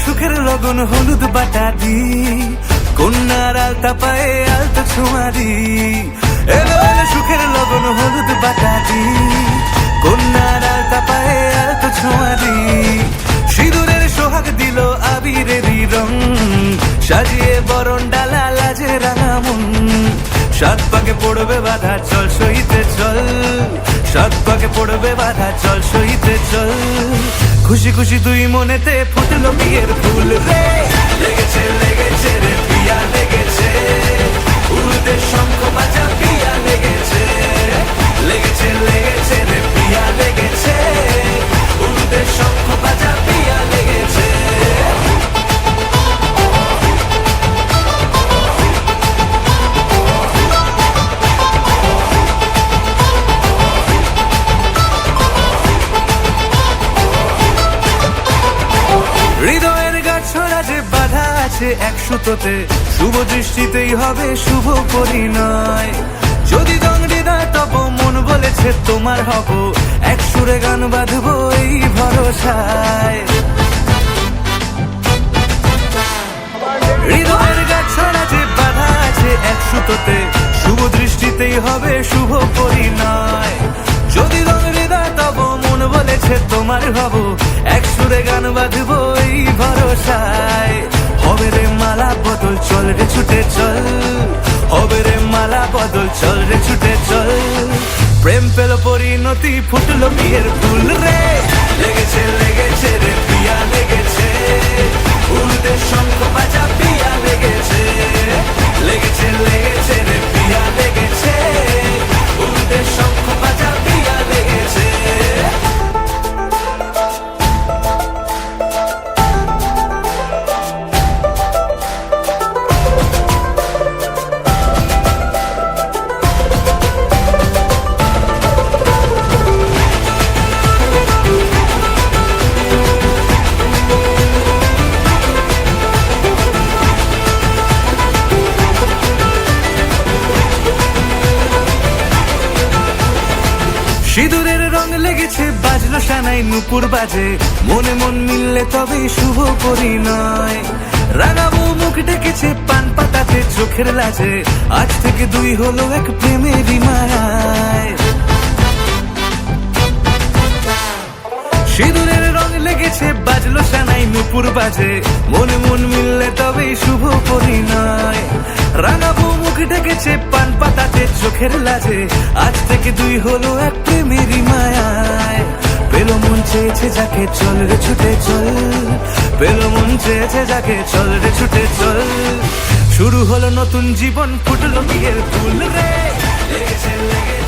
সুখের লগন হলুদ বাটা দি, কন্যার আলতা পায়ে আলতা ছোঁয়া দি। এলো এলো সুখের লগন হলুদ বাটা দি, কন্যার আলতা পায়ে আলতা ছোঁয়া দি। সিঁদুরের সোহাগ দিল আবিরেরই রং, সাজিয়ে বরণ ডালা লাজে রাঙা মন। সাত পাকে পড়বে বাধা চল সইতে চল, সাত পাকে পড়বে বাধা চল সইতে চল। খুশি খুশি দুই মনেতে ফুটলো বিয়ের ফুল রে, লেগেছে লেগেছে রে পিয়া লেগেছে, উড়তে শঙ্খ বাজা পিয়া লেগেছে, লেগেছে লেগেছে রে পিয়া লেগেছে, উড়তে শঙ্খ বাজা পিয়া লেগেছে। হৃদয়ের গাছড়া যে বাধা আছে এক সুতোতে, শুভ দৃষ্টিতেই হবে শুভ পরিণয়। যদি দংডিদা তব মন বলেছে তোমার হব, এক সুরে গান বাঁধবো এই ভরসায়। হৃদয়ের গাছড়া যে বাধা আছে এক সুতোতে, শুভ দৃষ্টিতেই হবে শুভ পরিণয়। যদি দংডিদা তব মন বলেছে তোমার হব, এক সুরে গান বাঁধবো এই ভরসায়। হবে রে মালা বদল চল রে ছুটে চল, হবে রে মালা বদল চল রে ছুটে চল। প্রেম পেল পরিণতি ফুটলো বিয়ের ফুল রে, লেগেছে লেগেছে রে পিয়া লেগেছে, উড়তে শঙ্খ বাজা পিয়া লেগেছে, লেগেছে লেগেছে রে পিয়া লেগেছে, উড়তে শঙ্খ বাজা পিয়া লেগেছে। সিঁদুরের রং লেগেছে বাজলো সানাই নুপুর বাজে, মনে মন মিললে তবে শুভ পরিণয়। রাঙাবো মুখ ডেকেছে পান পাতাতে চোখের লাজে, আজ থেকে দুই হলো এক প্রেমেরই মায়ায়। সিঁদুরের রং লেগেছে বাজলো সানাই নুপুর বাজে, মনে মন মিললে তবে শুভ পরিণয়। রাঙাবো মুখ ডেকেছে পান পাতাতে চোখের লাজে, আজ থেকে দুই হলো এক প্রেমেরই মায়ায়। পেলো মন চেয়েছে যাকে চল রে ছুটে চল, পেলো মন চেয়েছে যাকে চল রে ছুটে চল। শুরু হলো নতুন জীবন ফুটলো বিয়ের ফুল রে, লেগেছে লেগেছে